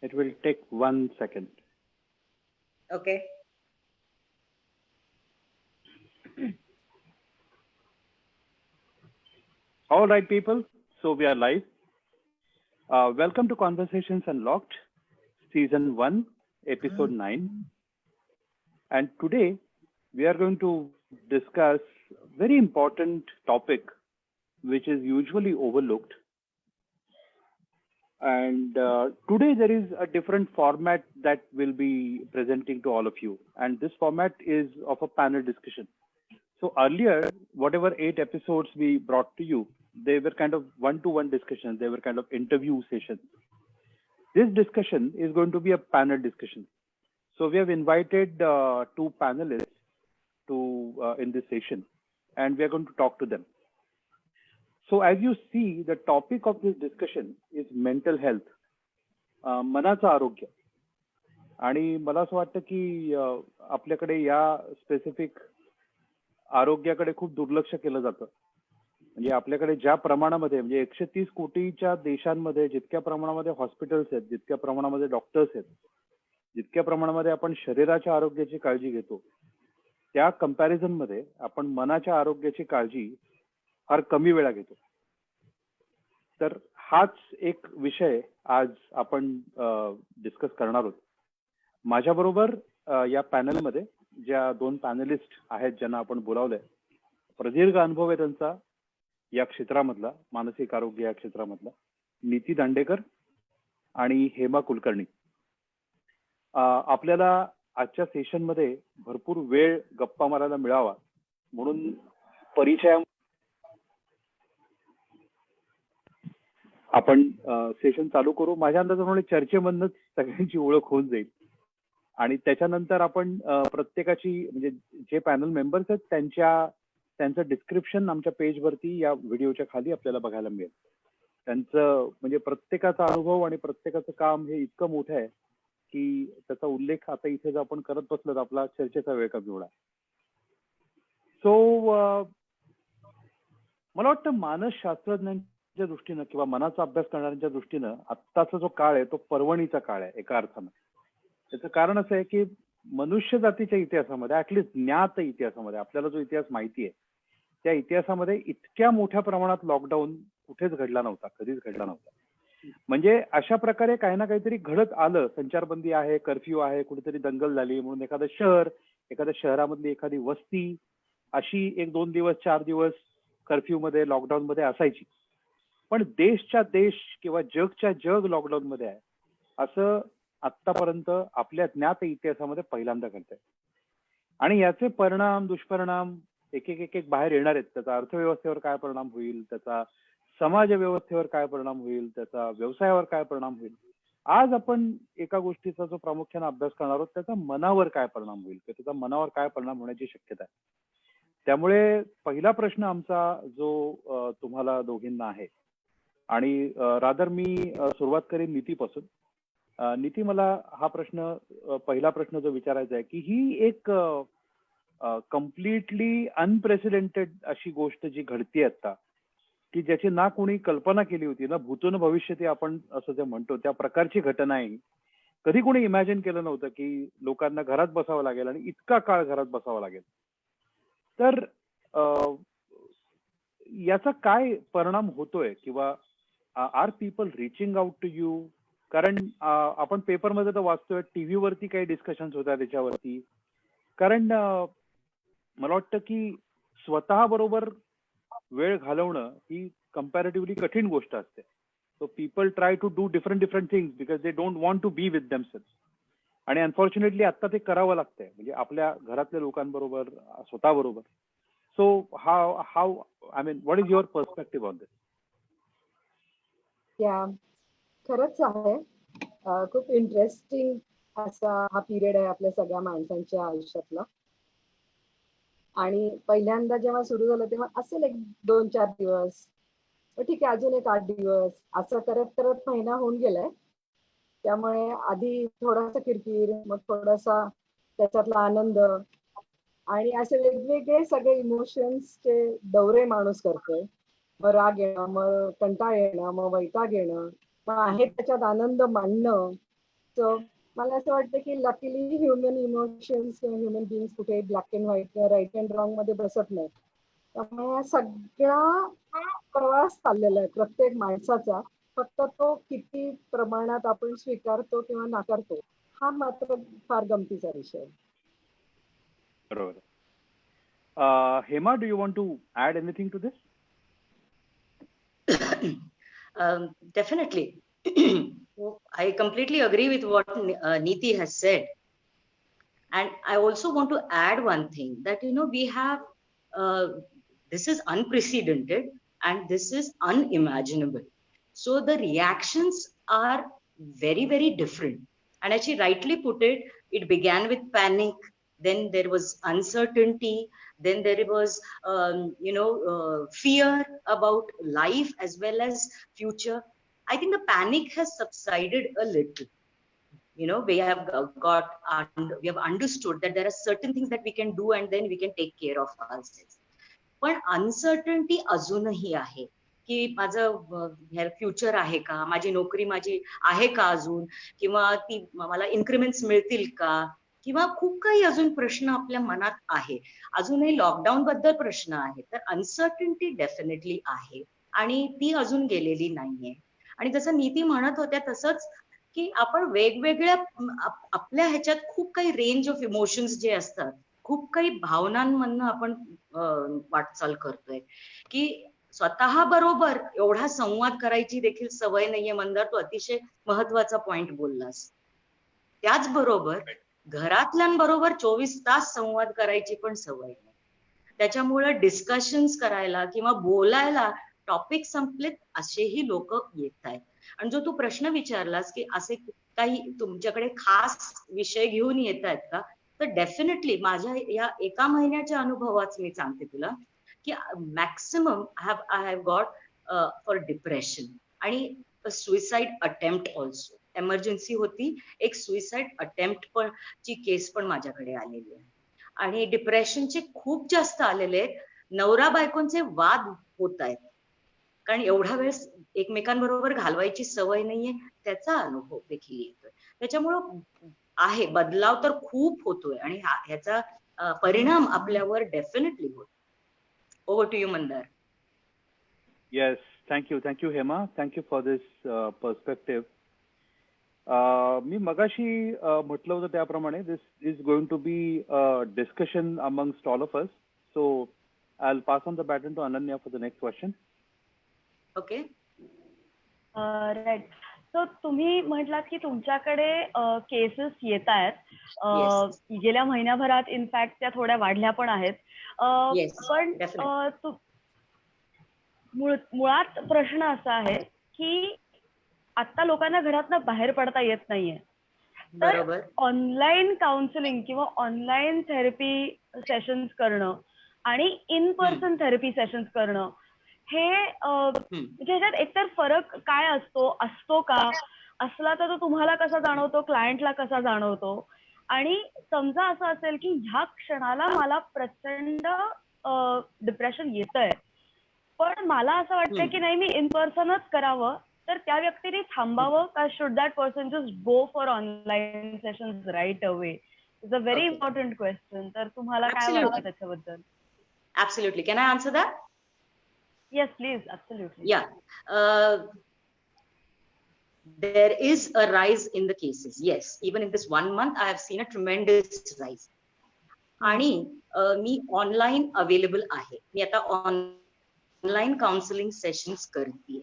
It will take 1 second. Okay. All right, people. So we are live. Welcome to Conversations Unlocked, Season 1, Episode 9. And today we are going to discuss a very important topic which is usually overlooked. And today there is a different format that will be presenting to all of you. And this format is of a panel discussion. So earlier, whatever 8 episodes we brought to you, they were kind of one-to-one discussions. They were kind of interview sessions. This discussion is going to be a panel discussion. So we have invited 2 panelists to in this session, and we are going to talk to them. So as you see, the topic of this discussion is mental health, मनाचं आरोग्य. आणि मला असं वाटतं की आपल्याकडे या specific आरोग्याकडे खूप दुर्लक्ष केलं जातं. म्हणजे आपल्याकडे ज्या प्रमाणामध्ये म्हणजे 130 कोटीच्या देशांमध्ये जितक्या प्रमाणामध्ये हॉस्पिटल्स आहेत, जितक्या प्रमाणामध्ये डॉक्टर्स आहेत, जितक्या प्रमाणामध्ये आपण शरीराच्या आरोग्याची काळजी घेतो, त्या कंपॅरिझन मध्ये आपण मनाच्या आरोग्याची काळजी फार कमी वेळा घेतो. तर हाच एक विषय आज आपण डिस्कस करणार आहोत. माझ्याबरोबर या पॅनलमध्ये ज्या 2 पॅनलिस्ट आहेत ज्यांना आपण बोलावलंय, प्रदीर्घ अनुभव आहे त्यांचा या क्षेत्रामधला, मानसिक आरोग्य या क्षेत्रामधला, नीती दांडेकर आणि हेमा कुलकर्णी. आपल्याला आजच्या सेशनमध्ये भरपूर वेळ गप्पा मारायला मिळावा म्हणून परिचय आपण सेशन चालू करू. माझ्या अंदाजाप्रमाणे चर्चेमधूनच सगळ्यांची ओळख होऊन जाईल आणि त्याच्यानंतर आपण प्रत्येकाची म्हणजे जे पॅनल मेंबर्स आहेत त्यांचं डिस्क्रिप्शन आमच्या पेजवरती या व्हिडिओच्या खाली आपल्याला बघायला मिळेल. त्यांचं म्हणजे प्रत्येकाचा अनुभव आणि प्रत्येकाचं काम हे इतकं मोठं आहे की त्याचा उल्लेख आता इथे जर आपण करत बसलो तर आपला चर्चेचा वेळ कमी होणार. सो मला वाटतं मानसशास्त्रज्ञांच्या दृष्टीनं किंवा मनाचा अभ्यास करणाऱ्यांच्या दृष्टीनं आत्ताचा जो काळ आहे तो पर्वणीचा काळ आहे एका अर्थानं. त्याचं कारण असं आहे की मनुष्य जातीच्या इतिहासामध्ये, ऍटलिस्ट ज्ञात इतिहासामध्ये, आपल्याला जो इतिहास माहिती आहे त्या इतिहासामध्ये इतक्या मोठ्या प्रमाणात लॉकडाऊन कुठेच घडला नव्हता, कधीच घडला नव्हता. म्हणजे अशा प्रकारे काही ना काहीतरी घडत आलं. संचारबंदी आहे, कर्फ्यू आहे, कुठेतरी दंगल झाली म्हणून एखादं शहर, एखाद्या शहरामधली एखादी वस्ती अशी 1-2 दिवस 4 दिवस कर्फ्यू मध्ये, लॉकडाऊन मध्ये असायची. पण देशच्या देश किंवा जगच्या जग लॉकडाऊन मध्ये आहे असं आतापर्यंत आपल्या ज्ञात इतिहासामध्ये पहिल्यांदा घडतंय. आणि याचे परिणाम, दुष्परिणाम एक एक बाहेर येणार आहेत. त्याचा अर्थव्यवस्थेवर काय परिणाम होईल, त्याचा समाज व्यवस्थेवर काय परिणाम होईल, त्याचा व्यवसायावर काय परिणाम होईल. आज आपण एका गोष्टीचा जो प्रामुख्याने अभ्यास करणार आहोत त्याचा मनावर काय परिणाम होईल, त्याचा मनावर काय परिणाम होण्याची शक्यता आहे. त्यामुळे पहिला प्रश्न आमचा जो तुम्हाला दोघींना आहे आणि रादर मी सुरुवात करेन नीतीपासून. नीती, मला हा प्रश्न, पहिला प्रश्न जो विचारायचा आहे की ही एक कम्प्लिटली अनप्रेसिडेंटेड अशी गोष्ट जी घडतीये आता, की ज्याची ना कोणी कल्पना केली होती, ना भूतून भविष्य ते आपण असं जे म्हणतो त्या प्रकारची घटना आहे. कधी कोणी इमॅजिन केलं नव्हतं की लोकांना घरात बसावं लागेल आणि इतका काळ घरात बसावं लागेल. तर याचा काय परिणाम होतोय किंवा are people reaching out to you? कारण आपण पेपरमध्ये तर वाचतोय, टीव्ही वरती काही डिस्कशन्स होतात त्याच्यावरती. कारण मला वाटतं की स्वतः बरोबर वेळ घालवणं ही कंपॅरेटिव्हली कठीण गोष्ट असते. So people try to do different things because they don't want to be with themselves. आणि अनफॉर्च्युनेटली आता ते करावं लागतंय, म्हणजे आपल्या घरातल्या लोकांबरोबर, स्वतःबरोबर. So how I mean what is your perspective on this? या खरंच आहे, खूप इंटरेस्टिंग असा हा पिरियड आहे आपल्या सगळ्या माणसांच्या आयुष्यातला. आणि पहिल्यांदा जेव्हा सुरू झालं तेव्हा असेल एक 2-4 दिवस, ठीक आहे अजून एक 8 दिवस, असं करत करत महिना होऊन गेलाय. त्यामुळे आधी थोडासा किरकिर, मग थोडासा त्याच्यातला आनंद आणि असे वेगवेगळे सगळे इमोशन्सचे दौरे माणूस करतोय. मग राग येणं, मग कंटाळ येणं, मग वैताग येणं, मग आहे त्याच्यात आनंद मानणं, सो मला असं वाटतं की लकीली ह्युमन इमोशन्स किंवा ह्युमन बिंग्स कुठे ब्लॅक अँड व्हाईट किंवा राईट अँड रॉंग मध्ये बसत नाही. त्यामुळे सगळा प्रवास चाललेला आहे प्रत्येक माणसाचा. फक्त तो किती प्रमाणात आपण स्वीकारतो किंवा नाकारतो हा मात्र फार गमतीचा विषय आहे. बरोबर. Hema, do you want to add anything to this? Definitely. I completely agree with what Neeti has said. And I also want to add one thing that, we have, this is unprecedented and this is unimaginable. So the reactions are very, very different. And as she rightly put it, it began with panic. Then there was uncertainty. Then there was, fear about life as well as future. I think the panic has subsided a little. We have we have understood that there are certain things that we can do and then we can take care of ourselves. पण uncertainty अजूनही आहे की माझं future आहे का, माझी नोकरी माझी आहे का अजून, किंवा ती मला इन्क्रिमेंट्स मिळतील का, किंवा खूप काही अजून प्रश्न आपल्या मनात आहे. अजूनही लॉकडाऊन बद्दल प्रश्न आहे. तर अनसर्टन्टी डेफिनेटली आहे आणि ती अजून गेलेली नाहीये. आणि जसं नीती म्हणत होत्या तसंच की आपण वेगवेगळ्या आपल्या ह्याच्यात खूप काही रेंज ऑफ इमोशन्स जे असतात, खूप काही भावनांमधनं आपण वाटचाल करतोय की स्वतः बरोबर एवढा संवाद करायची देखील सवय नाहीये. मंदार, तू अतिशय महत्वाचा पॉइंट बोललास. त्याचबरोबर घरातल्यांबरोबर 24 तास संवाद करायची पण सवय नाही. त्याच्यामुळे डिस्कशन्स करायला किंवा बोलायला टॉपिक संपलेत असेही लोक येत आहेत. आणि जो तू प्रश्न विचारलास की असे काही तुमच्याकडे खास विषय घेऊन येत आहेत का, तर डेफिनेटली माझ्या या एका महिन्याच्या अनुभवाच मी सांगते तुला की maximum I have got for depression आणि सुइसाइड अटेम्प्ट ऑल्सो. एमर्जन्सी होती, एक सुइसाइड अटेम्प्ट पण ची केस पण माझ्याकडे आलेली आहे. आणि डिप्रेशनचे खूप जास्त आलेले आहेत. नवरा बायकोंचे वाद होत आहेत कारण एवढा वेळ एकमेकांबरोबर घालवायची सवय नाहीये, त्याचा अनुभव देखील येतोय. त्याच्यामुळं आहे बदलाव तर खूप होतोय आणि ह्याचा परिणाम आपल्यावर डेफिनेटली होतो. Over to you Mandar. Yes, thank you, Hema. Thank you for this perspective. मी मगाशी म्हटलं होतं त्याप्रमाणे this is going to be a discussion amongst all of us. So I'll pass on the baton to Ananya for the next question. Okay. Right. So तुम्ही म्हटलात की तुमच्याकडे cases येत आहेत गेल्या महिन्याभरात. इनफॅक्ट त्या थोड्या वाढल्या पण आहेत. पण मुळात प्रश्न असा आहे की आता लोकांना घरातनं बाहेर पडता येत नाहीये. तर ऑनलाईन काउन्सिलिंग किंवा ऑनलाईन थेरपी सेशन्स करणं आणि इन पर्सन थेरपी सेशन्स करणं हे म्हणजे ह्याच्यात एकतर फरक काय असतो का, असला तर तो तुम्हाला कसा जाणवतो, क्लायंटला कसा जाणवतो. आणि समजा असं असेल की ह्या क्षणाला मला प्रचंड डिप्रेशन येतंय पण मला असं वाटतंय की नाही मी इन पर्सनच करावं, तर त्या व्यक्तीने थांबावं का should that person just go for online sessions right away? It's a very important question. तर तुम्हाला काय वाटतं त्याच्याबद्दल? Absolutely. Can I answer that? Yes, please. Absolutely. Yeah. There is a rise in the cases. Yes. Even in this 1 month, I have seen a tremendous rise. आणि मी online available आहे. मी आता online counselling sessions करते.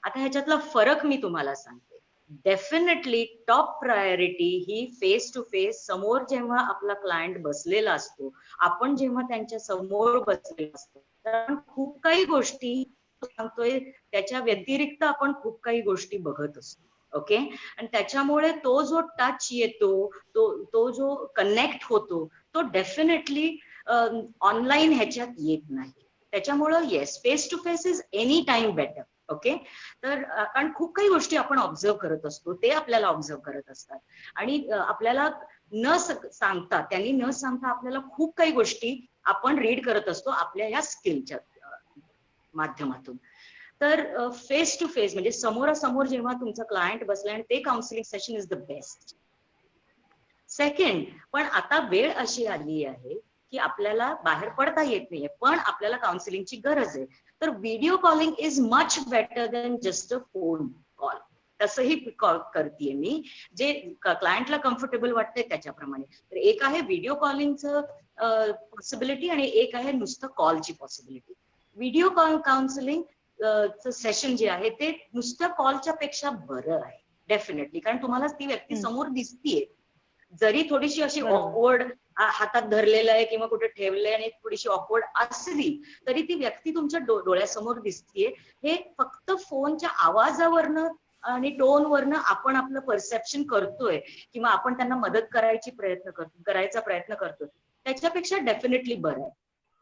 आता ह्याच्यातला फरक मी तुम्हाला सांगते. Definitely top priority ही फेस टू फेस, समोर जेव्हा आपला क्लायंट बसलेला असतो, आपण जेव्हा त्यांच्या समोर बसलेला असतो, तर खूप काही गोष्टी सांगतोय, त्याच्या व्यतिरिक्त आपण खूप काही गोष्टी बघत असतो. ओके. आणि त्याच्यामुळे तो जो टच येतो, तो जो कनेक्ट होतो, तो डेफिनेटली ऑनलाईन ह्याच्यात येत नाही. त्याच्यामुळं yes, face to face is any time better. Okay. तर कारण खूप काही गोष्टी आपण ऑब्झर्व करत असतो, ते आपल्याला ऑब्झर्व करत असतात आणि आपल्याला त्यांनी न सांगता आपल्याला खूप काही गोष्टी आपण रीड करत असतो आपल्या या स्किलच्या माध्यमातून. तर फेस टू फेस म्हणजे समोरासमोर जेव्हा तुमचा क्लायंट बसला आणि ते counselling session is the best. Second, पण आता वेळ अशी आली आहे की आपल्याला बाहेर पडता येत नाहीये, पण आपल्याला काउन्सिलिंगची गरज आहे. तर video calling is much better than just a phone call. तसंही करते मी, जे क्लायंटला कम्फर्टेबल वाटतंय त्याच्याप्रमाणे. तर एक आहे व्हिडिओ कॉलिंगचं पॉसिबिलिटी आणि एक आहे नुसतं कॉलची possibility. Video call counselling session जे आहे ते नुसत्या कॉलच्या पेक्षा बरं आहे डेफिनेटली, कारण तुम्हाला ती व्यक्ती समोर दिसतीये. जरी थोडीशी अशी ऑकवर्ड हातात धरलेलं आहे किंवा कुठे ठेवलंय आणि थोडीशी ऑकवर्ड असली तरी ती व्यक्ती तुमच्या डोळ्यासमोर दिसतीये. हे फक्त फोनच्या आवाजावरनं आणि टोनवरनं आपण आपलं परसेप्शन करतोय किंवा आपण त्यांना मदत करायचा प्रयत्न करतोय, त्याच्यापेक्षा डेफिनेटली बरं आहे.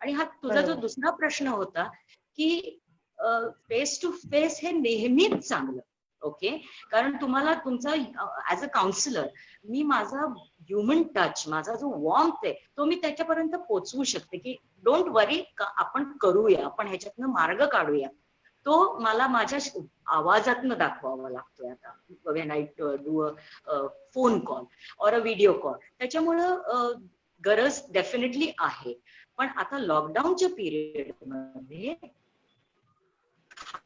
आणि हा तुझा जो दुसरा प्रश्न होता की फेस टू फेस हे नेहमीच चांगलं. ओके, कारण तुम्हाला तुमचा ऍज अ काउन्सिलर मी माझा ह्युमन टच, माझा जो वॉर्मथ आहे तो मी त्याच्यापर्यंत पोहोचवू शकते की डोंट वरी, आपण करूया, आपण ह्याच्यातनं मार्ग काढूया. तो मला माझ्या आवाजातनं दाखवावा लागतोय आता when I do a phone call or a video call. त्याच्यामुळं गरज डेफिनेटली आहे. पण आता लॉकडाऊनच्या पिरियड मध्ये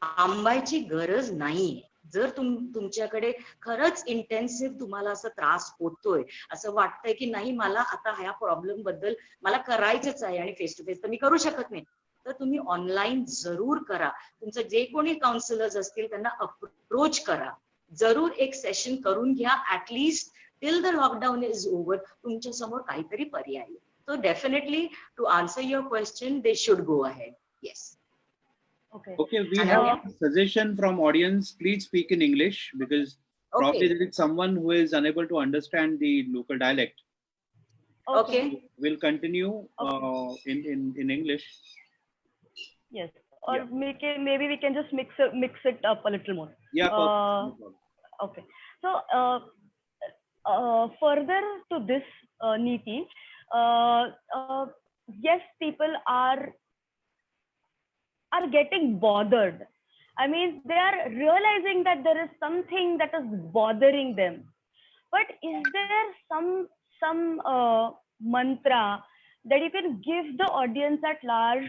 थांबायची गरज नाहीये. जर तुमच्याकडे खरंच इंटेन्सिव्ह तुम्हाला असं त्रास होतोय, असं वाटतंय की नाही मला आता ह्या प्रॉब्लेम बद्दल मला करायचंच आहे आणि फेस टू फेस तर मी करू शकत नाही, तर तुम्ही ऑनलाईन जरूर करा. तुमचं जे कोणी काउन्सिलर्स असतील त्यांना अप्रोच करा. जरूर एक सेशन करून घ्या. At least till the lockdown is over तुमच्या समोर काहीतरी पर्याय. So definitely, to answer your question, they should go ahead. Yes. Okay, we have a suggestion from audience. Please speak in English because probably there is someone who is unable to understand the local dialect. Okay. So we'll continue in English. Yes. Or maybe we can just mix it up a little more. Yeah. No okay. So further to this, Neeti, yes, people are getting bothered. I mean, they are realizing that there is something that is bothering them. But is there some mantra that you can give the audience at large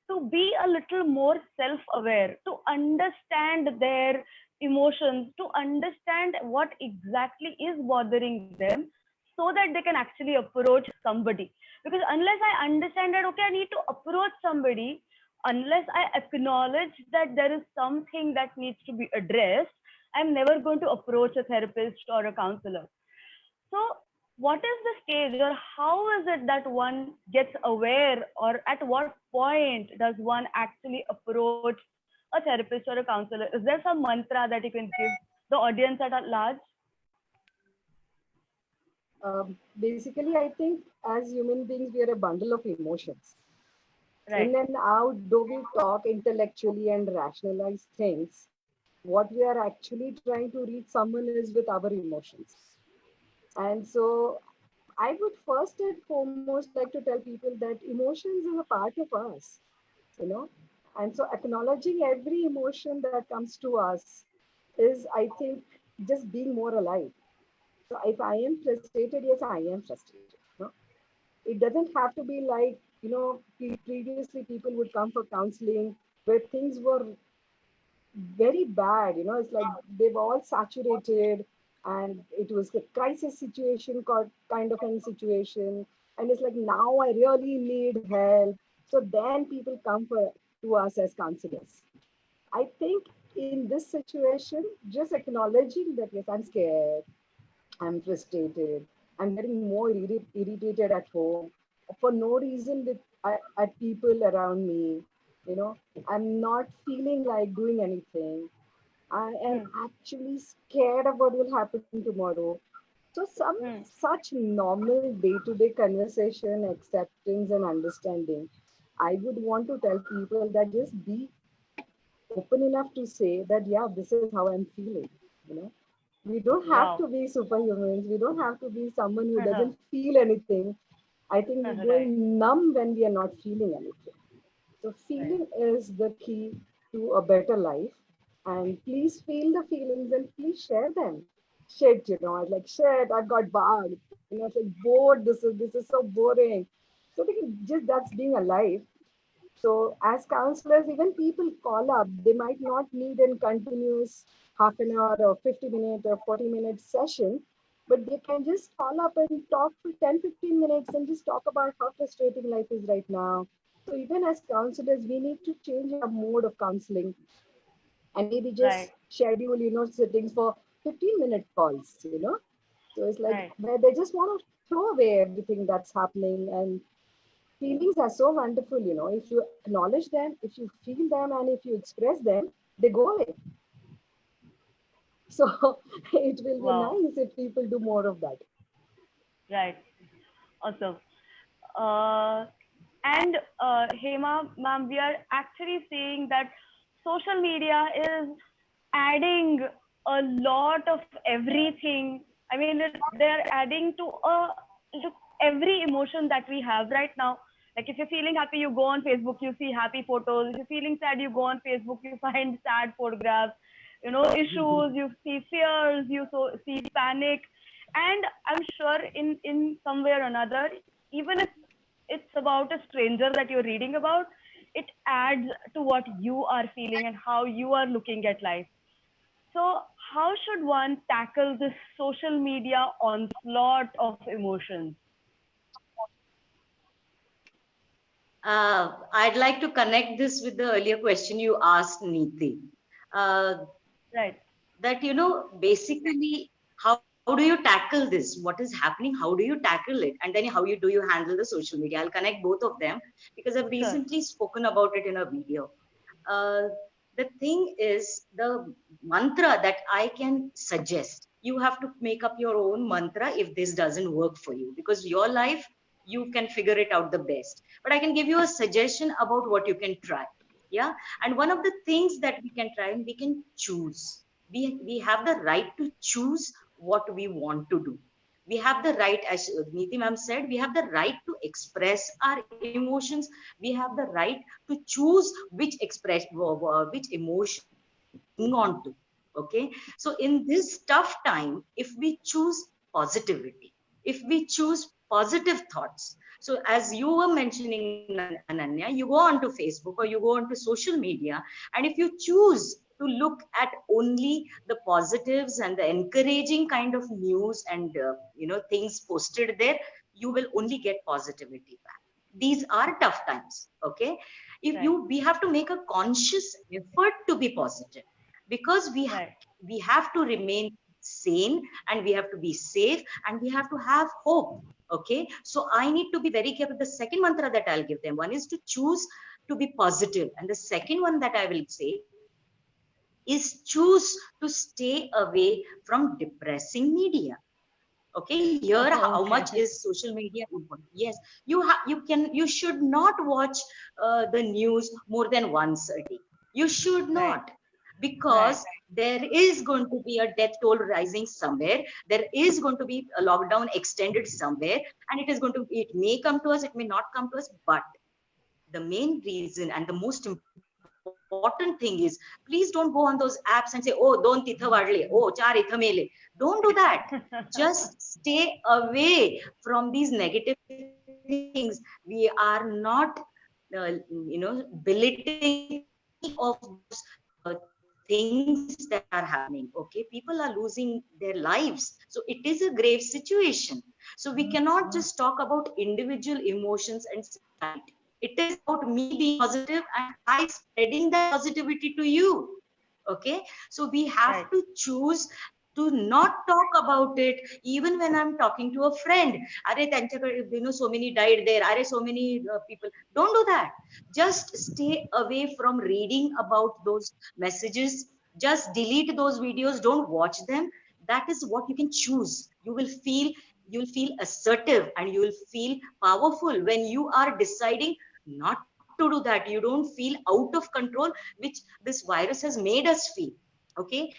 to be a little more self-aware, to understand their emotions, to understand what exactly is bothering them, so that they can actually approach somebody? Because unless I understand that, okay, I need to approach somebody, unless I acknowledge that there is something that needs to be addressed, I'm never going to approach a therapist or a counselor. So what is the stage, or how is it that one gets aware, or at what point does one actually approach a therapist or a counselor? Is there some mantra that you can give the audience at large? Basically, I think as human beings, we are a bundle of emotions. Right. In and out, though we talk intellectually and rationalize things, what we are actually trying to reach someone is with our emotions. And so I would first and foremost like to tell people that emotions is a part of us, and so acknowledging every emotion that comes to us is, I think, just being more alive. So if I am frustrated, yes, I am frustrated. It doesn't have to be like, previously people would come for counseling where things were very bad, it's like they were all saturated and it was a crisis situation, kind of a situation. And it's like, now I really need help. So then people come to us as counselors. I think in this situation, just acknowledging that, yes, I'm scared, I'm frustrated, I'm getting more irritated at home for no reason at people around me. I'm not feeling like doing anything. I am actually scared of what will happen tomorrow. So some such normal day-to-day conversation, acceptance and understanding, I would want to tell people that just be open enough to say that, yeah, this is how I'm feeling. We don't have to be superhumans. We don't have to be someone who doesn't feel anything. I think we're going numb when we are not feeling anything. So feeling is the key. to a better life. And please feel the feelings and please share them. Shit, I was like, shit, I've got bugged. It's like bored. This is so boring. So I think just that's being alive. So as counselors, even people call up, they might not need a continuous half an hour or 50-minute or 40-minute session, but they can just call up and talk for 10-15 minutes and just talk about how frustrating life is right now. So even as counselors, we need to change our mode of counseling and maybe just schedule, sittings for 15-minute calls. So it's like where they just want to throw away everything that's happening, and feelings are so wonderful. If you acknowledge them, if you feel them, and if you express them, they go away. So it will be nice if people do more of that. Right. Awesome. And Hema, ma'am, we are actually seeing that social media is adding a lot of everything. I mean, they're adding to every emotion that we have right now. Like if you're feeling happy, you go on Facebook, you see happy photos. If you're feeling sad, you go on Facebook, you find sad photographs. Issues, you see fears, you see panic. And I'm sure in some way or another, even if it's about a stranger that you're reading about, it adds to what you are feeling and how you are looking at life. So how should one tackle this social media onslaught of emotions? I'd like to connect this with the earlier question you asked, Neeti. Right. That, basically, how do you tackle this? What is happening? How do you tackle it? And then how do you handle the social media? I'll connect both of them because I've recently spoken about it in a video. The thing is, the mantra that I can suggest, you have to make up your own mantra if this doesn't work for you, because your life, you can figure it out the best. But I can give you a suggestion about what you can try. Yeah. And one of the things that we can try, and we can choose. We have the right to choose what we want to do. We have the right, as Neeti ma'am said, we have the right to express our emotions. We have the right to choose which emotion we on to. Okay. So in this tough time, if we choose positivity, if we choose positive thoughts. So as you were mentioning, Ananya, you go onto Facebook or you go onto social media, and if you choose to look at only the positives and the encouraging kind of news and things posted there, you will only get positivity back. These are tough times. Okay. We have to make a conscious effort to be positive, because we have to remain sane, and we have to be safe, and we have to have hope. Okay. So I need to be very careful. The second mantra that I'll give them, one is to choose to be positive. And the second one that I will say is choose to stay away from depressing media. Okay. Here, how much is social media important? Yes. You should not watch the news more than once a day. You should not. Because there is going to be a death toll rising somewhere. There is going to be a lockdown extended somewhere, and it may come to us, it may not come to us. But the main reason and the most important thing is, please don't go on those apps and say, oh, don't itha vadle, oh, char itha mele. Don't do that. Just stay away from these negative things. We are not, belittling of things that are happening. Okay. People are losing their lives. So it is a grave situation. So we cannot just talk about individual emotions and society. It is about me being positive and I spreading that positivity to you. Okay. So we have to choose to not talk about it, even when I'm talking to a friend. Are, so many died there. Are, so many people. Don't do that. Just stay away from reading about those messages. Just delete those videos. Don't watch them. That is what you can choose. You'll feel assertive and you will feel powerful when you are deciding not to do that. You don't feel out of control, which this virus has made us feel. Okay.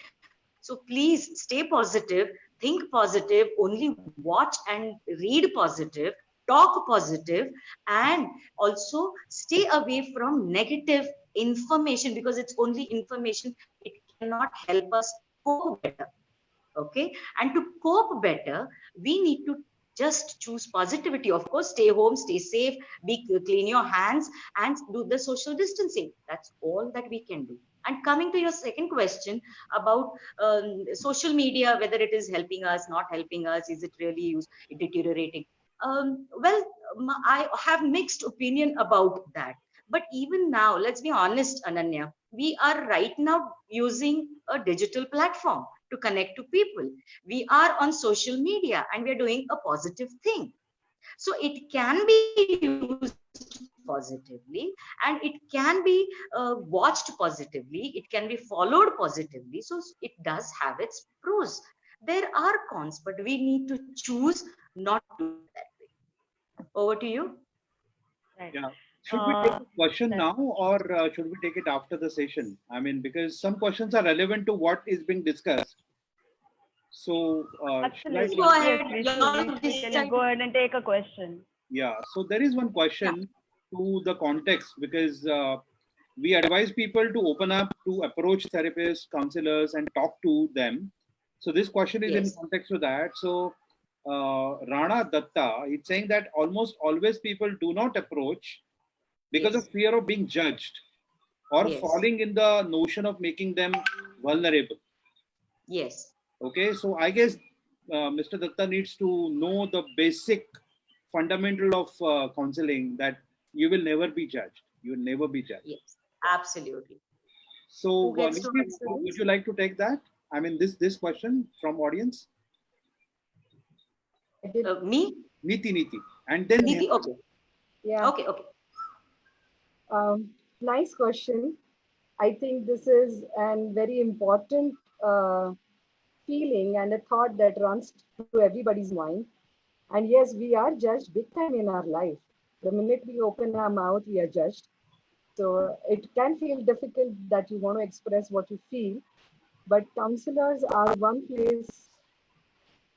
So please stay positive, think positive, only watch and read positive, talk positive, and also stay away from negative information, because it's only information, it cannot help us cope better. Okay, and to cope better, we need to just choose positivity. Of course, stay home, stay safe, clean your hands, and do the social distancing. That's all that we can do. And coming to your second question about social media, whether it is helping us, not helping us, is it really deteriorating? Well, I have mixed opinion about that. But even now, let's be honest, Ananya, we are right now using a digital platform to connect to people. We are on social media and we are doing a positive thing. So it can be used positively, and it can be watched positively. It can be followed positively. So it does have its pros. There are cons, but we need to choose not to do that way. Over to you. Right. Yeah. Should we take a question now, or should we take it after the session? I mean, because some questions are relevant to what is being discussed. So, absolutely. Go ahead. We can go ahead and take a question. Yeah. So there is one question to the context, because we advise people to open up, to approach therapists, counselors, and talk to them. So this question is in context to that. So Rana Datta is saying that almost always people do not approach because of fear of being judged or falling in the notion of making them vulnerable. Yes. Okay, so I guess Mr. Datta needs to know the basic fundamental of counseling, that you will never be judged. You will never be judged. Yes, absolutely. So, would you like to take that? I mean, this question from audience. Me? Niti, and then Niti. Okay. Yeah. Okay. Nice question. I think this is a very important feeling and a thought that runs through everybody's mind. And yes, we are judged big time in our life. The minute we open our mouth, we are judged. So it can feel difficult that you want to express what you feel. But counselors are one place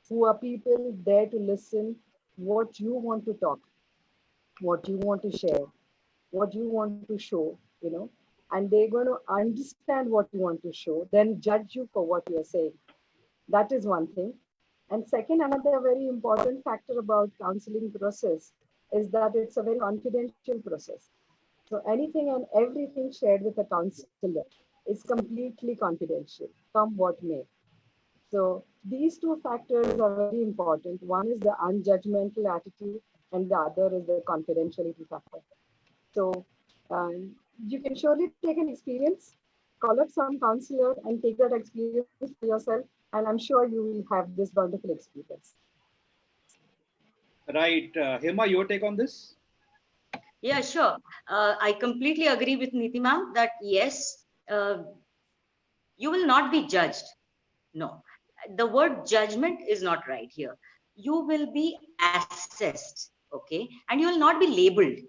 who are people there to listen what you want to talk, what you want to share, what you want to show, and they're going to understand what you want to show, then judge you for what you're saying. That is one thing. And second, another very important factor about counseling process is that it's a very confidential process. So anything and everything shared with a counselor is completely confidential, come what may. So these two factors are very important. One is the unjudgmental attitude, and the other is the confidentiality factor. So you can surely take an experience, call up some counselor and take that experience for yourself. And I'm sure you will have this wonderful experience. Right. Hema, your take on this? Yeah, sure. I completely agree with Niti ma'am that yes, you will not be judged. No, the word judgment is not right here. You will be assessed, okay? And you will not be labeled.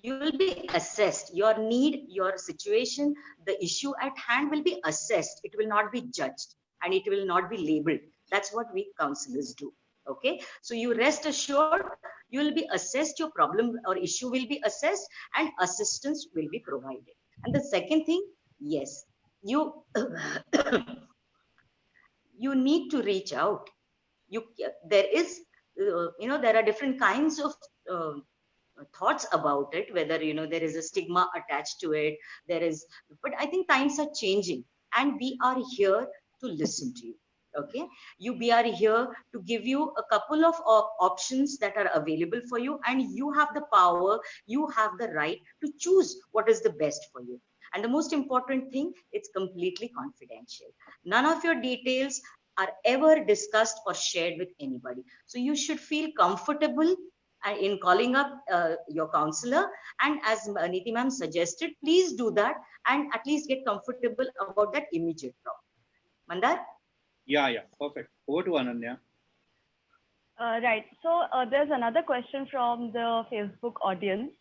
You will be assessed. Your need, your situation, the issue at hand will be assessed. It will not be judged and it will not be labeled. That's what we counselors do. Okay, so you rest assured, you will be assessed, your problem or issue will be assessed, and assistance will be provided. And the second thing, yes, you you need to reach out. There is, there are different kinds of thoughts about it, whether there is a stigma attached to it, but I think times are changing, and we are here to listen to you. Okay, we are here to give you a couple of options that are available for you, and you have the power, you have the right to choose what is the best for you. And the most important thing, it's completely confidential. None of your details are ever discussed or shared with anybody. So you should feel comfortable in calling up your counselor. And as Niti ma'am suggested, please do that and at least get comfortable about that immediate problem. Mandar? Yeah, perfect. Over to Ananya. Right. So there's another question from the Facebook audience.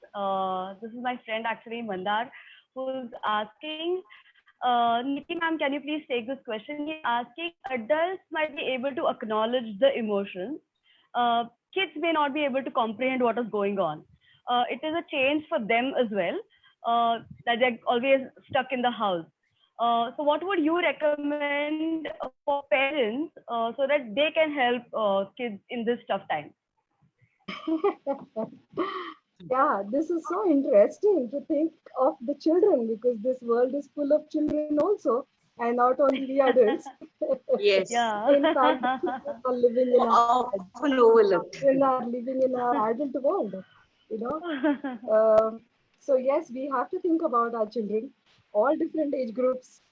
This is my friend, actually, Mandar, who's asking, Niti ma'am, can you please take this question? He's asking, adults might be able to acknowledge the emotions. Kids may not be able to comprehend what is going on. It is a change for them as well. that they're always stuck in the house. So what would you recommend for parents so that they can help kids in this tough time? Yeah, this is so interesting to think of the children, because this world is full of children also, and not only the adults. Yes. Yeah. In fact, the children are living in Often overlooked. our adult world, you know. So yes, we have to think about our children, all different age groups,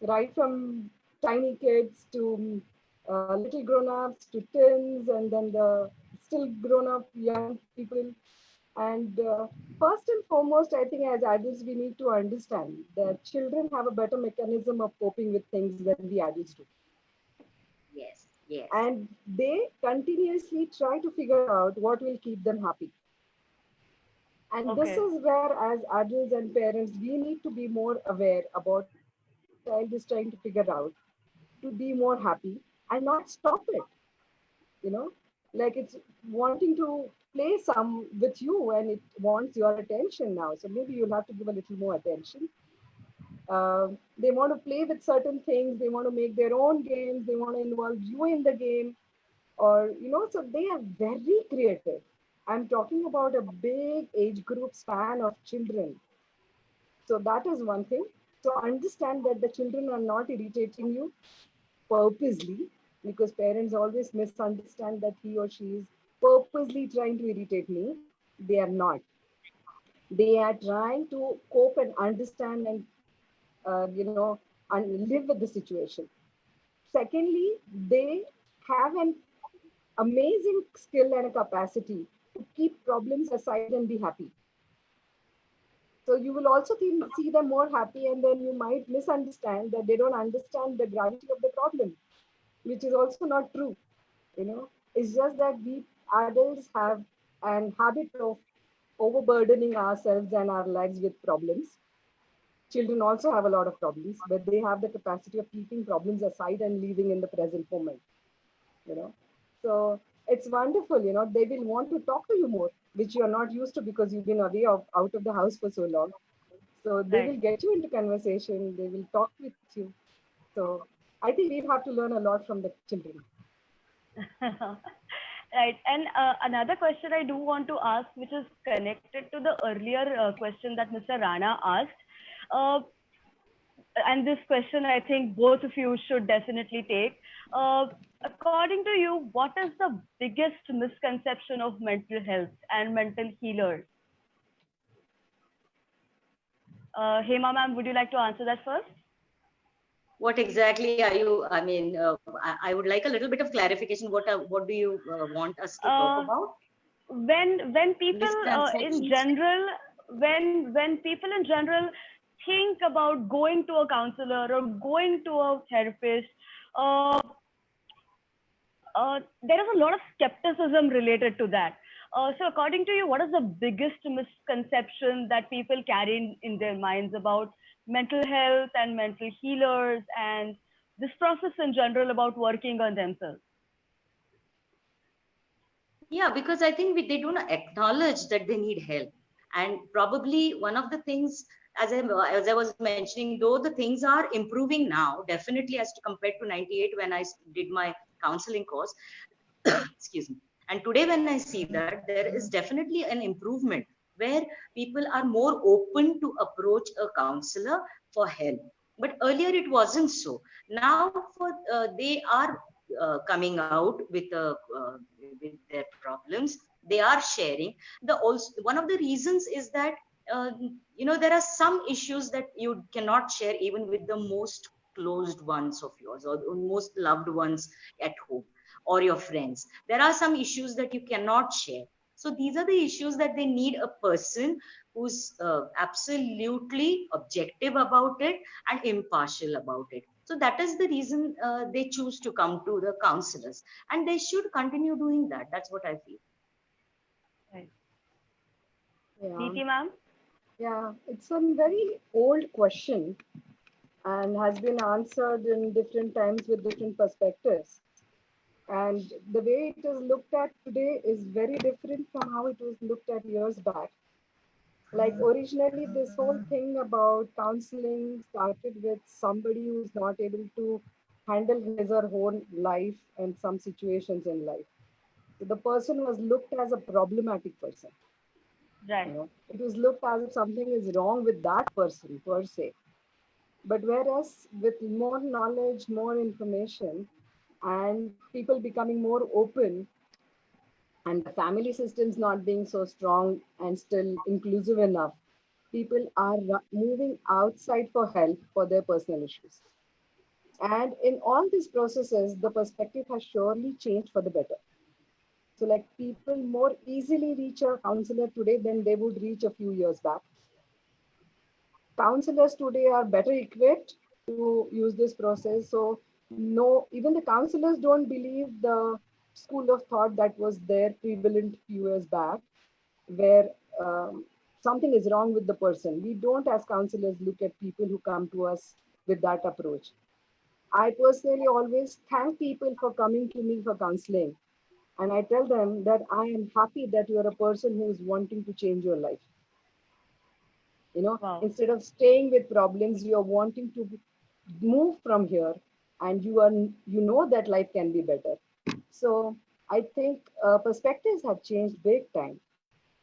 right from tiny kids to little grown-ups to teens, and then the still grown-up young people. And first and foremost, I think as adults, we need to understand that children have a better mechanism of coping with things than the adults do. Yes. Yes. And they continuously try to figure out what will keep them happy. And this Okay. is where, as adults and parents, we need to be more aware about what our child is trying to figure out to be more happy and not stop it. You know, like it's wanting to play some with you and it wants your attention now. So maybe you'll have to give a little more attention. They want to play with certain things, they want to make their own games, they want to involve you in the game, or so they are very creative. I'm talking about a big age group span of children. So that is one thing. So understand that the children are not irritating you purposely, because parents always misunderstand that he or she is purposely trying to irritate me. They are not. They are trying to cope and understand and and live with the situation. Secondly, they have an amazing skill and a capacity to keep problems aside and be happy. So you will also see them more happy, and then you might misunderstand that they don't understand the gravity of the problem, which is also not true. It's just that we adults have an habit of overburdening ourselves and our lives with problems. Children also have a lot of problems, but they have the capacity of keeping problems aside and living in the present moment. you know so it's wonderful. They will want to talk to you more, which you are not used to because you've been away out of the house for so long. So they Right. will get you into conversation, they will talk with you. So I think we have to learn a lot from the children. Right. And another question I do want to ask, which is connected to the earlier question that Mr. Rana asked. Uh, and this question I think both of you should definitely take. According to you, what is the biggest misconception of mental health and mental healers? Hema ma'am, would you like to answer that first? What exactly are you? I mean, I would like a little bit of clarification. What do you want us to talk about? When people in general, when people in general think about going to a counselor or going to a therapist, there is a lot of skepticism related to that. So according to you, what is the biggest misconception that people carry in their minds about mental health and mental healers and this process in general about working on themselves? Yeah, because I think they don't acknowledge that they need help. And probably one of the things, as I was mentioning, though the things are improving now, definitely as to compared to 98 when I did my counseling course, excuse me. And today when I see that, there is definitely an improvement where people are more open to approach a counselor for help. But earlier it wasn't so. Now they are coming out with their problems. They are sharing. One of the reasons is that there are some issues that you cannot share even with the most closed ones of yours or the most loved ones at home or your friends. There are some issues that you cannot share. So these are the issues that they need a person who's absolutely objective about it and impartial about it. So that is the reason they choose to come to the counselors, and they should continue doing that. That's what I feel. Right. Yeah. Neeti ma'am? Yeah, it's a very old question and has been answered in different times with different perspectives. And the way it is looked at today is very different from how it was looked at years back. Like originally, this whole thing about counseling started with somebody who's not able to handle his or her life and some situations in life. So the person was looked as a problematic person. Right. It was looked as if something is wrong with that person per se. But whereas with more knowledge, more information, and people becoming more open, and the family systems not being so strong and still inclusive enough, people are moving outside for help for their personal issues. And in all these processes, the perspective has surely changed for the better. So, like people more easily reach a counselor today than they would reach a few years back. Counselors today are better equipped to use this process. So, no, even the counselors don't believe the school of thought that was there prevalent few years back, where something is wrong with the person. We don't, as counselors, look at people who come to us with that approach. I personally always thank people for coming to me for counseling. And I tell them that I am happy that you are a person who is wanting to change your life. Wow. Instead of staying with problems, you are wanting to move from here, and you know that life can be better. So I think perspectives have changed big time,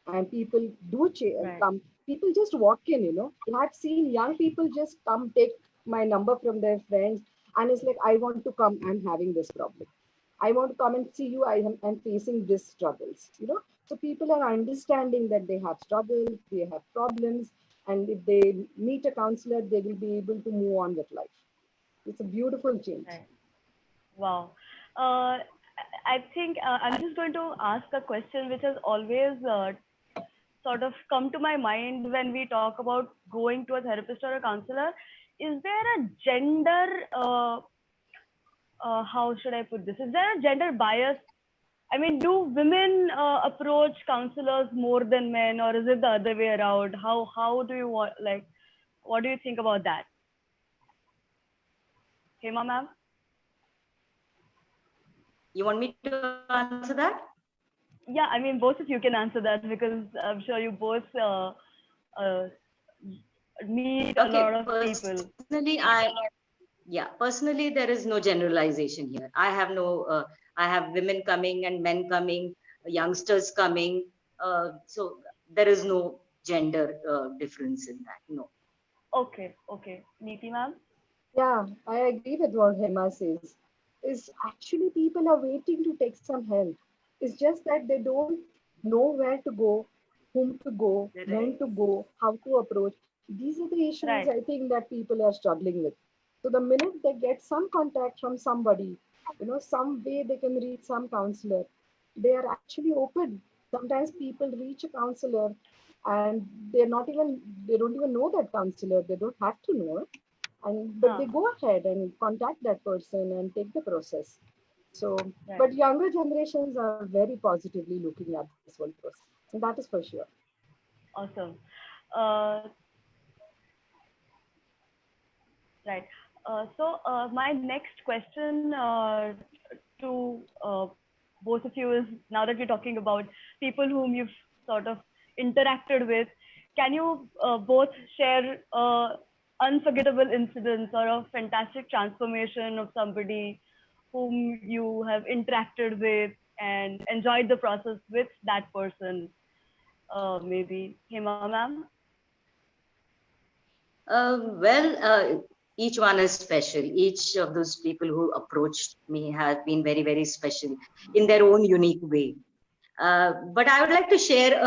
and people do Right. come. People just walk in. I've seen young people just come take my number from their friends, and it's like, I want to come. I'm having this problem. I want to come and see you. I'm facing these struggles. So people are understanding that they have struggles, they have problems, and if they meet a counselor, they will be able to move on with life. It's a beautiful change. Right. Wow. I think I'm just going to ask a question which has always sort of come to my mind when we talk about going to a therapist or a counselor. Is there a gender, how should I put this? Is there a gender bias? I mean, do women approach counselors more than men, or is it the other way around? How do you want, like, what do you think about that? Hema ma'am? You want me to answer that? Yeah, I mean, both of you can answer that because I'm sure you both uh, meet a lot of people. Personally, there is no generalization here. I have women coming and men coming, youngsters coming. So there is no gender difference in that. No. Okay. Neeti ma'am? Yeah, I agree with what Hema says. Is actually people are waiting to take some help. It's just that they don't know where to go, whom to go, when to go, how to approach. These are the issues Right. I think that people are struggling with. So the minute they get some contact from somebody, some way they can reach some counselor, they are actually open. Sometimes people reach a counselor and they don't even know that counselor. They don't have to know it, but they go ahead and contact that person and take the process. So, Right. but younger generations are very positively looking at this whole process, and that is for sure. Awesome. Uh, right. So my next question to both of you is, now that we're talking about people whom you've sort of interacted with, can you both share unforgettable incidents or a fantastic transformation of somebody whom you have interacted with and enjoyed the process with that person? Maybe Hema ma'am? Each one is special. Each of those people who approached me have been very, very special in their own unique way. But I would like to share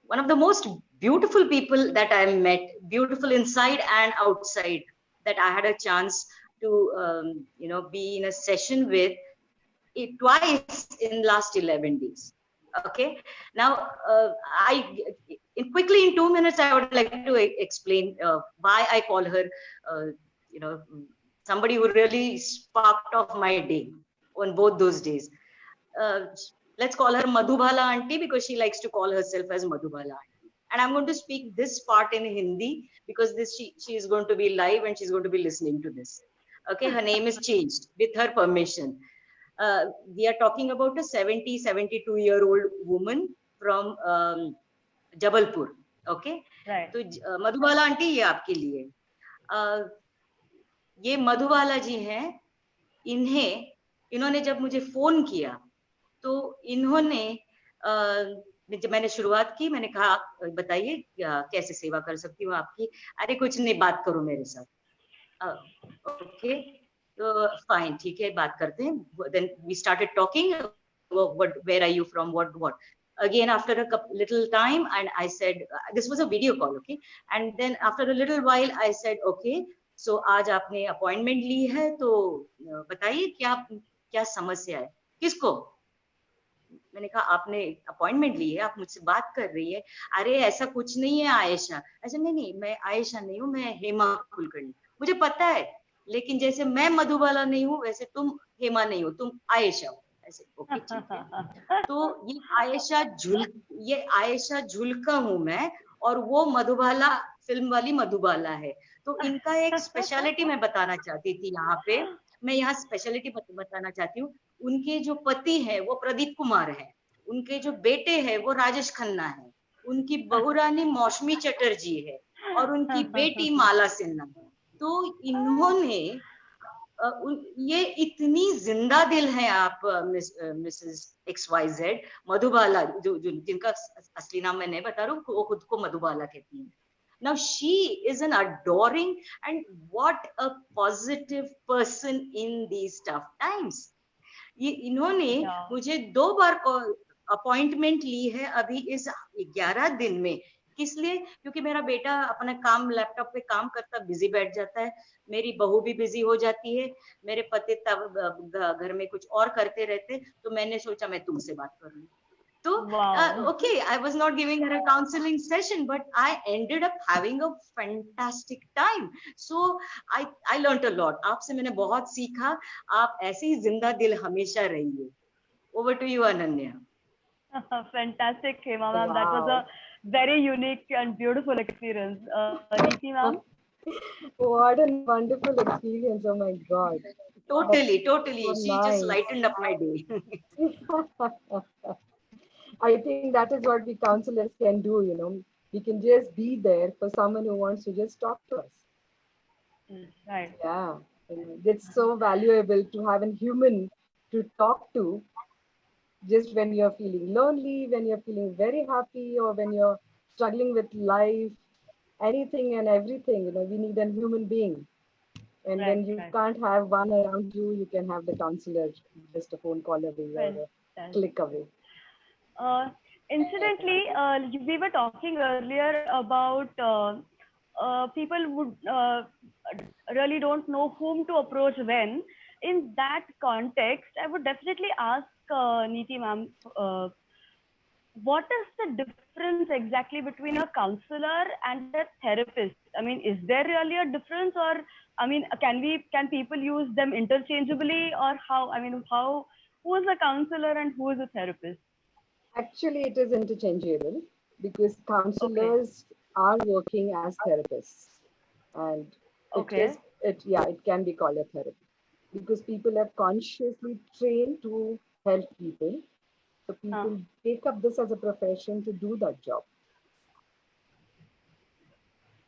one of the most beautiful people that I met, beautiful inside and outside, that I had a chance to, be in a session with twice in last 11 days. Okay. Now, quickly in 2 minutes, I would like to explain why I call her, uh, you know, somebody who really sparked off my day on both those days. Uh, let's call her Madhubala auntie because she likes to call herself as Madhubala auntie. And I'm going to speak this part in Hindi because she is going to be live and she's going to be listening to this. Okay, her name is changed with her permission. We are talking about a 72-year-old woman from Jabalpur. Okay, तो Madhubala aunty ये आपके लिए. ये मधुबाला जी हैं. इन्होंने जब मुझे phone किया तो इन्होंने जब मैंने शुरुआत की, मैंने कहा बताइए कैसे सेवा कर सकती हूँ आपकी. अरे कुछ नहीं, बात करो मेरे साथ. ओके, तो फाइन, ठीक है, बात करते हैं. Then we started talking. What, where are you from, what again, after a little time, and I said this was a video call. Okay, and then after a little while I said okay, so आज आपने appointment ली है तो बताइए क्या समस्या है. किसको? मैंने कहा आपने अपॉइंटमेंट ली है, आप मुझसे बात कर रही है. अरे ऐसा कुछ नहीं है आयशा. ऐसा नहीं, मैं आयशा नहीं हूँ, मैं हेमा कुलकर्णी. मुझे पता है, लेकिन जैसे मैं मधुबाला नहीं हूँ वैसे तुम हेमा नहीं हो, तुम आयशा हो. ऐसे ओके, ठीक है. तो ये आयशा झुलका हूँ मैं, और वो मधुबाला फिल्म वाली मधुबाला है. तो इनका एक स्पेशलिटी मैं बताना चाहती थी यहाँ पे. मैं यहाँ स्पेशलिटी बताना चाहती हूँ. उनके जो पति है वो प्रदीप कुमार है. उनके जो बेटे हैं वो राजेश खन्ना है. उनकी बहुरानी मौसमी चटर्जी है, और उनकी बेटी माला सिन्हा है. तो इन्होंने ये इतनी जिंदा दिल है आप मिसेस XYZ मधुबाला, जो जिनका असली नाम मैं नहीं बता रहा हूँ, वो खुद को मधुबाला कहती हैं. Now she is an adoring, and what a positive person in these tough times. ये इन्होंने मुझे 2 बार अपॉइंटमेंट ली है अभी इस 11 दिन में. किस लिए? क्योंकि मेरा बेटा अपना काम लैपटॉप पे काम करता बिजी बैठ जाता है, मेरी बहू भी बिजी हो जाती है, मेरे पति तब घर में कुछ और करते रहते. तो मैंने सोचा मैं तुमसे बात कर लूं. तो okay, I was not giving her a counseling session, but I ended up having a fantastic time. So I learned a lot. आपसे मैंने बहुत सीखा. आप ऐसे ही जिंदा दिल हमेशा रहिए. Over to you, Ananya. Fantastic, Hema ma'am. That was a very unique and beautiful experience. Neeti ma'am. What a wonderful experience! Oh my God. Totally. She just lightened up my day. I think that is what we counselors can do, We can just be there for someone who wants to just talk to us. Right. Yeah. It's so valuable to have a human to talk to, just when you're feeling lonely, when you're feeling very happy, or when you're struggling with life, anything and everything, we need a human being. And when you can't have one around you, you can have the counselor just a phone call away or a click away. Incidentally, we were talking earlier about people would really don't know whom to approach when. In that context, I would definitely ask Neeti ma'am, what is the difference exactly between a counselor and a therapist? I mean, is there really a difference, or I mean, can people use them interchangeably, or how? I mean, who is a counselor and who is a therapist? Actually, it is interchangeable, because counselors are working as therapists, and it can be called a therapy, because people are consciously trained to help people. So people take up this as a profession to do that job.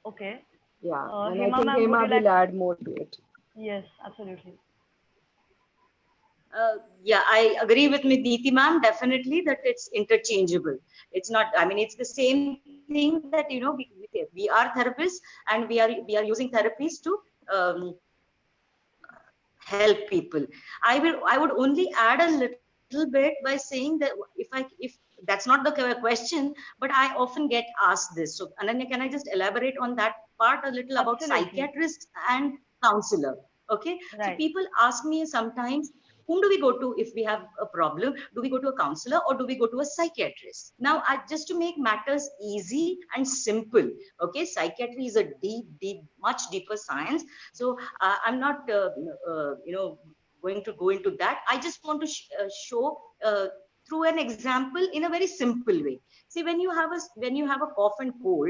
Okay. Yeah, and I think Hema will add more to it. Yes, absolutely. I agree with Neeti ma'am, definitely, that it's interchangeable. It's not, I mean, it's the same thing that, we are therapists, and we are using therapies to help people. I would only add a little bit by saying that if that's not the question, but I often get asked this. So Ananya, can I just elaborate on that part a little about psychiatrist and counselor? Okay. Right. So people ask me sometimes, whom do we go to if we have a problem? Do we go to a counselor or do we go to a psychiatrist? Now, just to make matters easy and simple, okay, psychiatry is a deep, much deeper science. So I'm not, going to go into that. I just want to show through an example in a very simple way. See, when you have a cough and cold,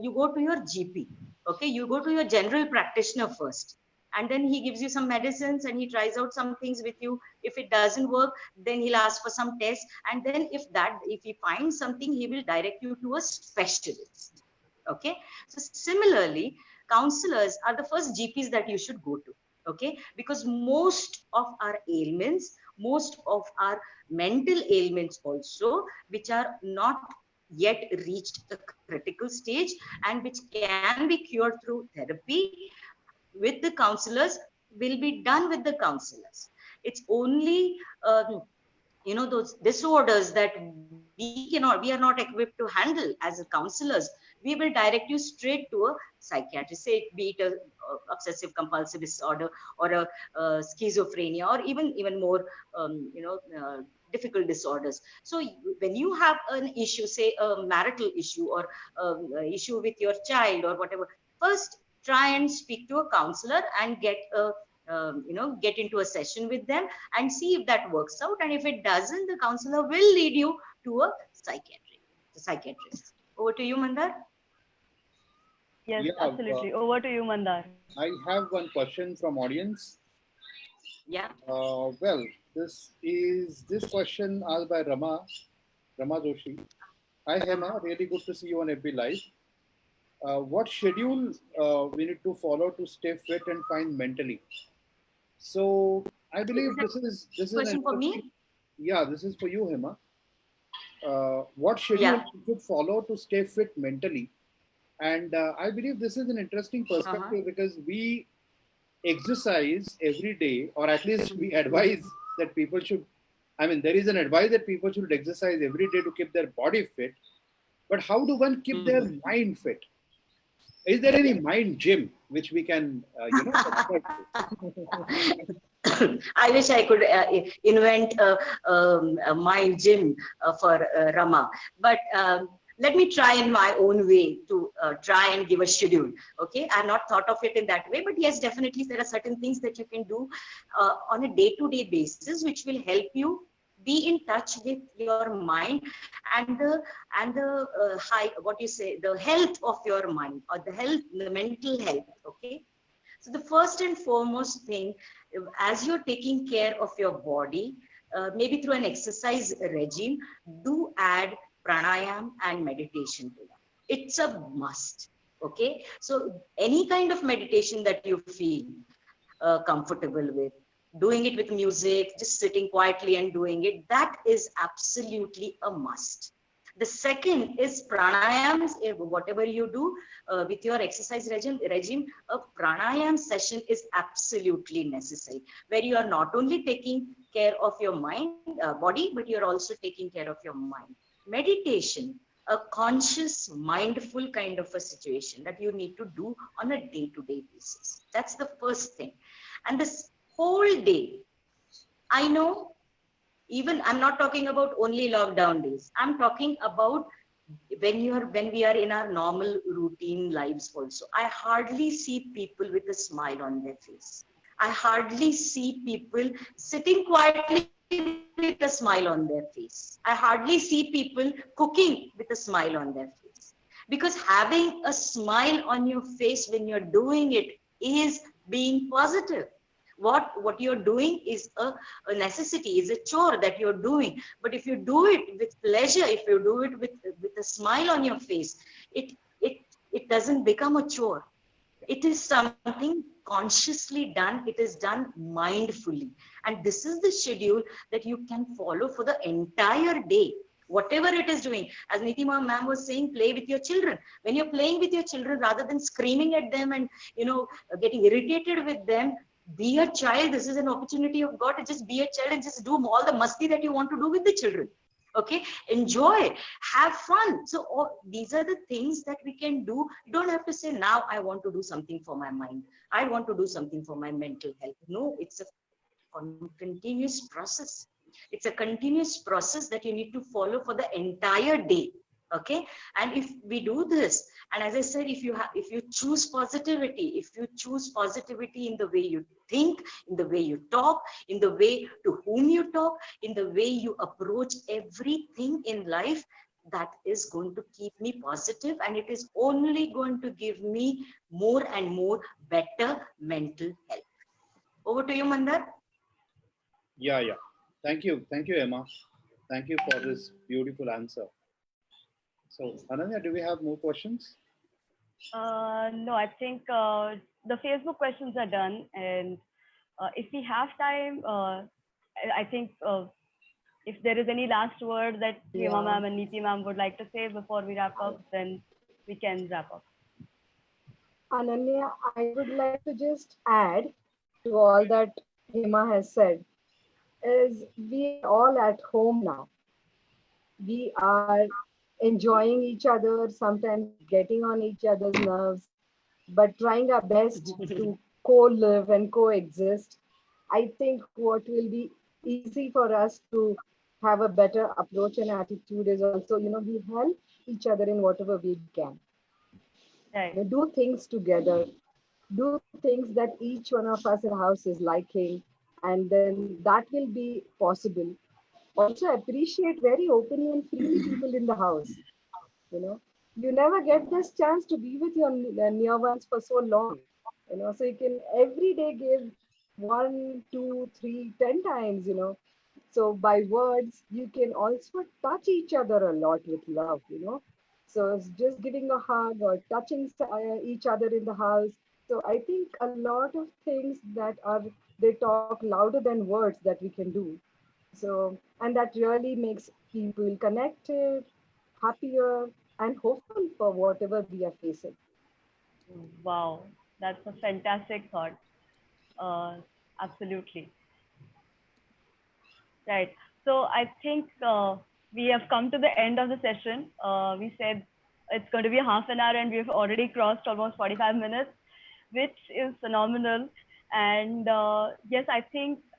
you go to your GP. Okay, you go to your general practitioner first. and then he gives you some medicines and he tries out some things with you. If it doesn't work, then he'll ask for some tests, and then if he finds something, he will direct you to a specialist. Okay, so similarly, counselors are the first GPs that you should go to. Okay, because most of our ailments, most of our mental ailments also, which are not yet reached a critical stage and which can be cured through therapy with the counselors, will be done with the counselors. It's only those disorders that we are not equipped to handle as counselors. We will direct you straight to a psychiatrist, say be it a obsessive compulsive disorder or a schizophrenia, or even more difficult disorders. So when you have an issue, say a marital issue or issue with your child or whatever, first try and speak to a counselor and get into a session with them and see if that works out. And if it doesn't, the counselor will lead you to a psychiatrist. Over to you, Mandar. Yes, absolutely. Over to you, Mandar. I have one question from audience. Yeah. Well, this question asked by Rama Joshi. Hi, Hema. Really good to see you on FB Live. What schedule we need to follow to stay fit and fine mentally? So I believe this is question for me. Yeah, this is for you, Hema. What schedule you should follow to stay fit mentally? And I believe this is an interesting perspective because we exercise every day, or at least we advise that people should. I mean, there is an advice that people should exercise every day to keep their body fit. But how do one keep their mind fit? Is there any mind gym which we can, I wish I could invent a mind gym for Rama, but let me try in my own way to try and give a schedule. Okay, I've not thought of it in that way, but yes, definitely there are certain things that you can do on a day-to-day basis, which will help you be in touch with your mind and the health of your mind, or the mental health. Okay, so the first and foremost thing, as you're taking care of your body, maybe through an exercise regime, do add pranayam and meditation to that. It's a must. Okay, so any kind of meditation that you feel comfortable with, doing it with music, just sitting quietly and doing it, that is absolutely a must. The second is pranayams. Whatever you do with your exercise regime, a pranayam session is absolutely necessary, where you are not only taking care of your mind, body, but you're also taking care of your mind. Meditation, a conscious, mindful kind of a situation that you need to do on a day-to-day basis. That's the first thing. And this whole day, I know, even I'm not talking about only lockdown days. I'm talking about when we are in our normal routine lives also. I hardly see people with a smile on their face. I hardly see people sitting quietly with a smile on their face. I hardly see people cooking with a smile on their face. Because having a smile on your face when you're doing it is being positive. What you're doing is a necessity, is a chore that you're doing. But if you do it with pleasure, if you do it with a smile on your face, it doesn't become a chore. It is something consciously done. It is done mindfully. And this is the schedule that you can follow for the entire day. Whatever it is doing, as Nitima ma'am was saying, play with your children. When you're playing with your children, rather than screaming at them and getting irritated with them, be a child. This is an opportunity of God to just be a child and just do all the masti that you want to do with the children. Okay, enjoy, have fun. So these are the things that we can do. You don't have to say, now I want to do something for my mind, I want to do something for my mental health. No, it's a continuous process. It's a continuous process that you need to follow for the entire day. Okay, and if we do this, and as I said, if you choose positivity, if you choose positivity in the way you think, in the way you talk, in the way to whom you talk, in the way you approach everything in life, that is going to keep me positive, and it is only going to give me more and more better mental health. Over to you, Mandar. Yeah. Thank you, Emma. Thank you for this beautiful answer. So, Ananya, do we have more questions? No, I think the Facebook questions are done, and if we have time, I think if there is any last word that Hema ma'am and Neeti ma'am would like to say before we wrap up, then we can wrap up. Ananya, I would like to just add to all that Hema has said, is we are all at home now. We are enjoying each other, sometimes getting on each other's nerves, but trying our best to co-live and coexist. I think what will be easy for us to have a better approach and attitude is also, we help each other in whatever we can. Right. Do things together, do things that each one of us in the house is liking, and then that will be possible. Also appreciate very openly and freely people in the house. You never get this chance to be with your near ones for so long. So you can every day give 1, 2, 3, 10 times. So by words you can also touch each other a lot with love. So it's just giving a hug or touching each other in the house. So I think a lot of things that they talk louder than words that we can do. So, and that really makes people connected, happier, and hopeful for whatever we are facing. Wow, that's a fantastic thought. Absolutely. Right. So I think we have come to the end of the session. We said it's going to be half an hour, and we've already crossed almost 45 minutes, which is phenomenal. And yes,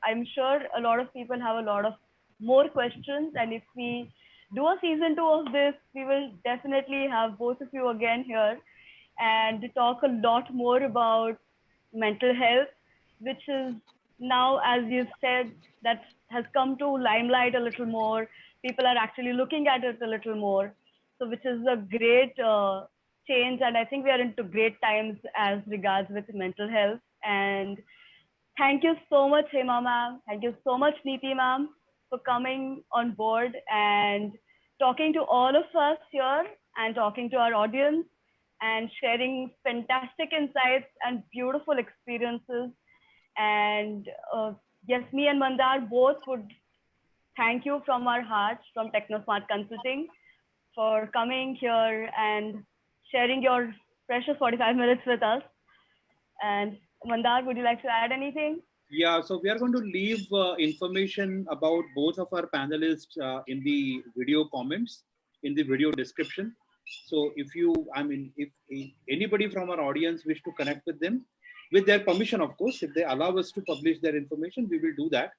I'm sure a lot of people have a lot of more questions. And if we do a season 2 of this, we will definitely have both of you again here and talk a lot more about mental health, which is now, as you said, that has come to limelight a little more. People are actually looking at it a little more. So which is a great change. And I think we are into great times as regards with mental health. And thank you so much, Hema ma'am. Thank you so much, Neeti ma'am, for coming on board and talking to all of us here and talking to our audience and sharing fantastic insights and beautiful experiences. And yes, me and Mandar both would thank you from our hearts from TechnoSmart Consulting for coming here and sharing your precious 45 minutes with us. And Mandar, would you like to add anything? Yeah, so we are going to leave information about both of our panelists in the video comments, in the video description. So if anybody from our audience wish to connect with them, with their permission, of course, if they allow us to publish their information, we will do that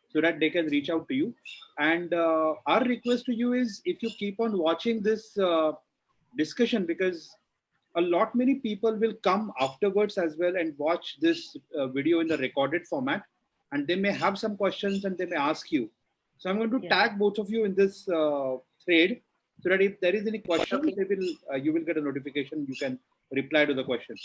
so that they can reach out to you. And our request to you is, if you keep on watching this discussion, because a lot many people will come afterwards as well and watch this video in the recorded format, and they may have some questions and they may ask you. So I'm going to tag both of you in this thread, so that if there is any question, they will you will get a notification. You can reply to the question.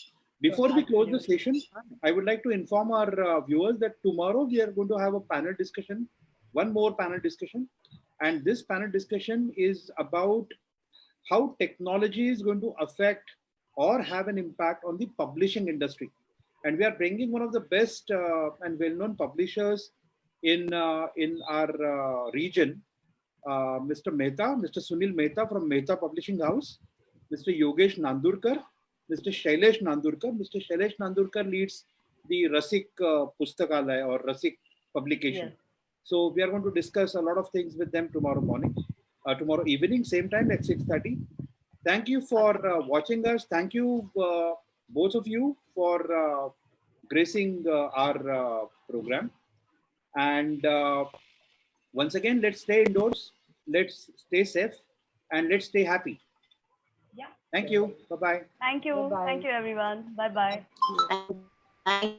Before we close the session, I would like to inform our viewers that tomorrow we are going to have a panel discussion, one more panel discussion. And this panel discussion is about how technology is going to affect or have an impact on the publishing industry. And we are bringing one of the best and well-known publishers in our region, Mr. Sunil Mehta from Mehta Publishing House, Mr. Yogesh Nandurkar, Mr. Shailesh Nandurkar. Mr. Shailesh Nandurkar leads the Rasik Pustakalaya or Rasik publication. Yes. So we are going to discuss a lot of things with them tomorrow morning, tomorrow evening, same time at 6:30. Thank you for watching us. Thank you, both of you, for gracing our program. And once again, let's stay indoors, let's stay safe, and let's stay happy. Yeah. Thank you. Bye-bye. Thank you. Bye-bye. Thank you, everyone. Bye-bye.